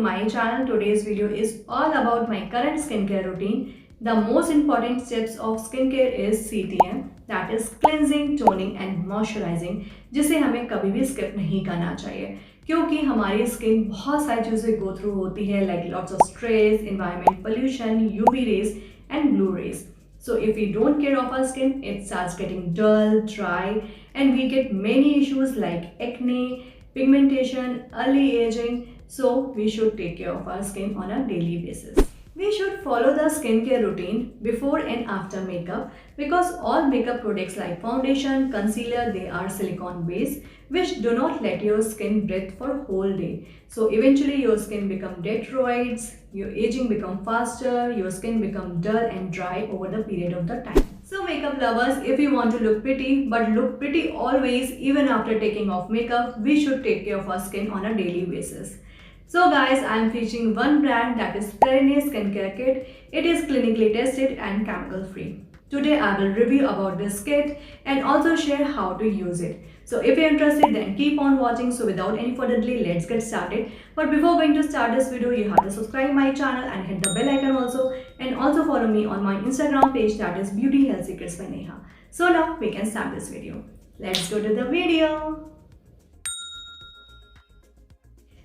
my channel. Today's video is all about my current skincare routine. The most important steps of skincare is CTM, that is cleansing, toning and moisturizing, जिसे हमें कभी भी skip नहीं करना चाहिए क्योंकि हमारी स्किन बहुत सारी चीज़ें go through होती है like lots of stress, environment pollution, UV rays and blue rays. So if we don't care of our skin, it starts getting dull, dry and we get many issues like acne, pigmentation, early aging. So we should take care of our skin on a daily basis. We should follow the skincare routine before and after makeup because all makeup products like foundation, concealer, they are silicone based which do not let your skin breathe for a whole day. So eventually your skin become deteriorates, your aging become faster, your skin become dull and dry over the period of the time. So makeup lovers, if you want to look pretty but look pretty always even after taking off makeup, we should take care of our skin on a daily basis. So guys, I am featuring one brand that is Perrine Skincare Kit. It is clinically tested and chemical free. Today I will review about this kit and also share how to use it. So if you're interested then keep on watching. So without any further delay, let's get started. But before going to start this video, you have to subscribe my channel and hit the bell icon also. And also follow me on my Instagram page, that is Beauty Health Secrets by Neha. So now we can start this video. Let's go to the video.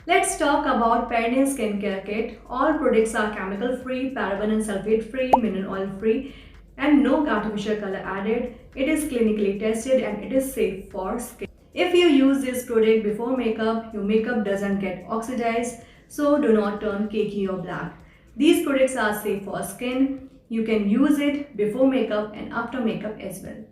Let's talk about Perrine Skincare Kit. All products are chemical free, paraben and sulfate free, mineral oil free and no artificial color added. It is clinically tested and it is safe for skin. If you use this product before makeup, your makeup doesn't get oxidized, so do not turn cakey or black. These products are safe for skin. You can use it before makeup and after makeup as well.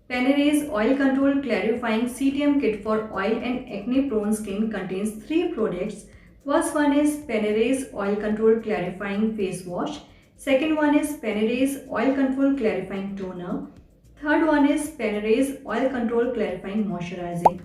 Perrine's Oil Control Clarifying CTM Kit for Oil and Acne Prone Skin contains 3 products. First one is Perrine's Oil Control Clarifying Face Wash. Second one is Perrine's Oil Control Clarifying Toner. Third one is Perrine's Oil Control Clarifying Moisturizing.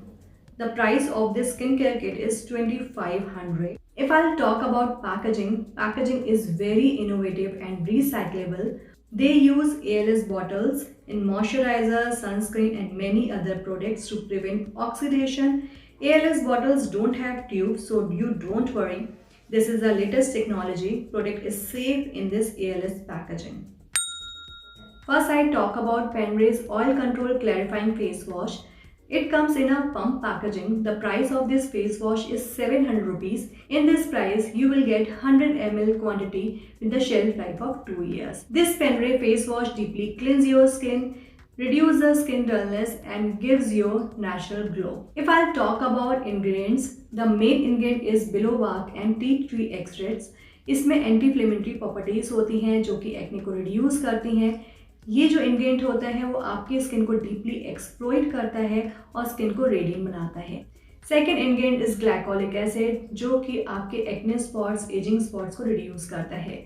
The price of this skincare kit is 2500. If I'll talk about packaging is very innovative and recyclable. They use ALS bottles in moisturizer, sunscreen and many other products to prevent oxidation. ALS bottles don't have tubes, so you don't worry. This is the latest technology. Product is safe in this ALS packaging. First I talk about Perrine's Oil Control Clarifying Face Wash. It comes in a pump packaging. The price of this face wash is 700 rupees. In this price, you will get 100 ml quantity with the shelf life of 2 years. This Perrine face wash deeply cleanses your skin, reduces the skin dullness and gives you natural glow. If I'll talk about ingredients, the main ingredient is willow bark and tea tree extracts. इसमें anti-inflammatory properties होती हैं जो कि acne को reduce करती हैं. ये जो इंग्रेडिएंट होता है वो आपकी स्किन को डीपली एक्सप्लॉइट करता है और स्किन को रेडिएंट बनाता है. Second ingredient is glycolic acid जो कि आपके एक्ने स्पॉट्स, एजिंग स्पॉट्स को रिड्यूस करता है.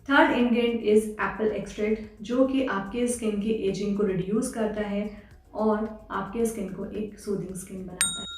Third ingredient is Apple extract जो कि आपके स्किन की एजिंग को रिड्यूस करता है और आपके स्किन को एक सूदिंग स्किन बनाता है.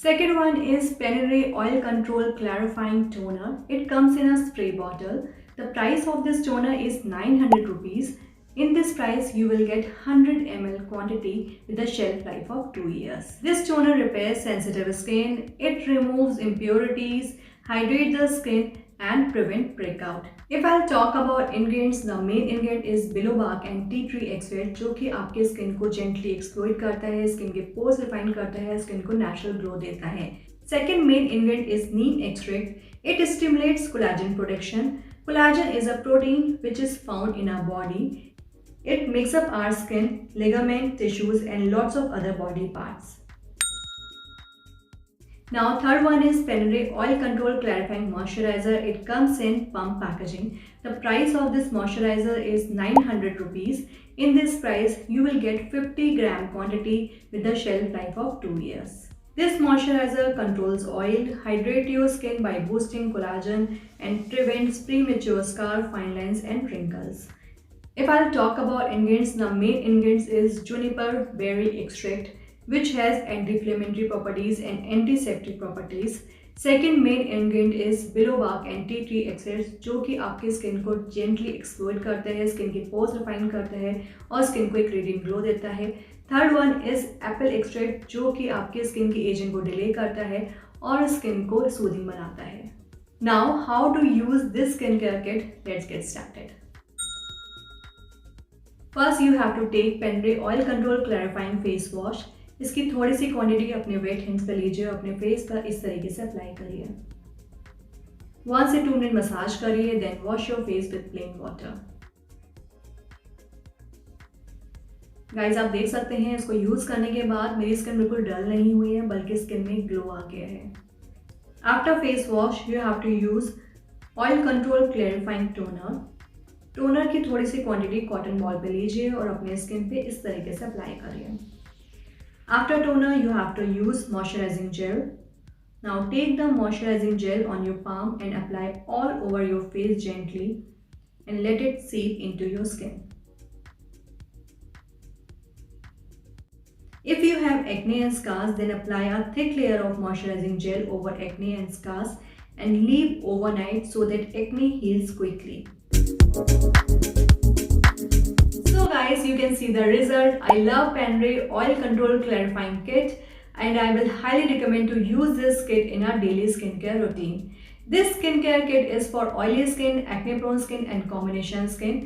Second one is Perrine Oil Control Clarifying Toner. It comes in a spray bottle. The price of this toner is 900 rupees. In this price, you will get 100 ml quantity with a shelf life of 2 years. This toner repairs sensitive skin. It removes impurities, hydrates the skin and prevent breakout. If I'll talk about ingredients, the main ingredient is willow bark and tea tree extract जो कि आपके skin को gently exploit करता है, skin के pores refine करता है, skin को नेचुरल ग्लो देता है. Second main ingredient is neem extract. It stimulates collagen production. Collagen is a protein which is found in our body. It makes up our skin, ligament, tissues and lots of other body parts. Now third one is Perrine Oil Control Clarifying Moisturizer. It comes in pump packaging. The price of this moisturizer is 900 rupees. In this price, you will get 50 gram quantity with the shelf life of 2 years. This moisturizer controls oil, hydrates your skin by boosting collagen and prevents premature scar, fine lines and wrinkles. If I'll talk about ingredients, the main ingredients is juniper berry extract which has anti-inflammatory properties and antiseptic properties. Second main ingredient is willow bark and tea tree extract जो कि आपके skin को gently exploit करता है, skin के pores refine करता है और स्किन को एक रेडिएंट ग्लो देता है. Third one is Apple extract, जो कि आपके स्किन की एजिंग को डिले करता है और स्किन को सूदिंग बनाता है। Now how to use this skin care kit, let's get started. First you have to take Penray oil control clarifying face wash. इसकी थोड़ी सी क्वांटिटी अपने वेट हैंड्स पर लीजिए और अपने फेस पर इस तरीके से अप्लाई करिए। 1 से 2 मिनट मसाज करिए, then wash your face with plain water. Guys आप देख सकते हैं इसको यूज करने के बाद मेरी स्किन बिल्कुल डल नहीं हुई है, बल्कि स्किन में ग्लो आ गया है। After face wash you have to use oil control clarifying toner. Toner की थोड़ी सी क्वांटिटी कॉटन बॉल पे लीजिए और अपने स्किन पे इस तरीके से अप्लाई करिए। After toner you have to use moisturizing gel. Now take the moisturizing gel on your palm and apply all over your face gently and let it seep into your skin. If you have acne and scars, then apply a thick layer of moisturizing gel over acne and scars and leave overnight so that acne heals quickly. So guys, you can see the result. I love Penray Oil Control Clarifying Kit and I will highly recommend to use this kit in our daily skincare routine. This skincare kit is for oily skin, acne prone skin and combination skin.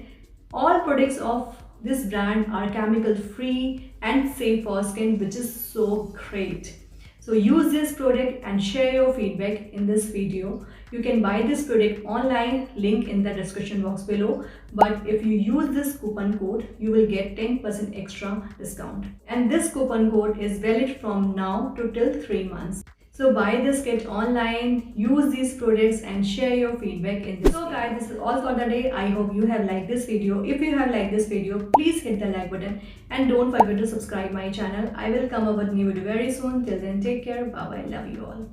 All products of this brand are chemical free and safe for skin, which is so great. So use this product and share your feedback in this video. You can buy this product online, link in the description box below. But if you use this coupon code, you will get 10% extra discount. And this coupon code is valid from now to till 3 months. So buy this kit online, use these products and share your feedback in this. So guys, this is all for the day. I hope you have liked this video. If you have liked this video, please hit the like button and don't forget to subscribe my channel. I will come up with new video very soon. Till then, take care. Bye bye. Love you all.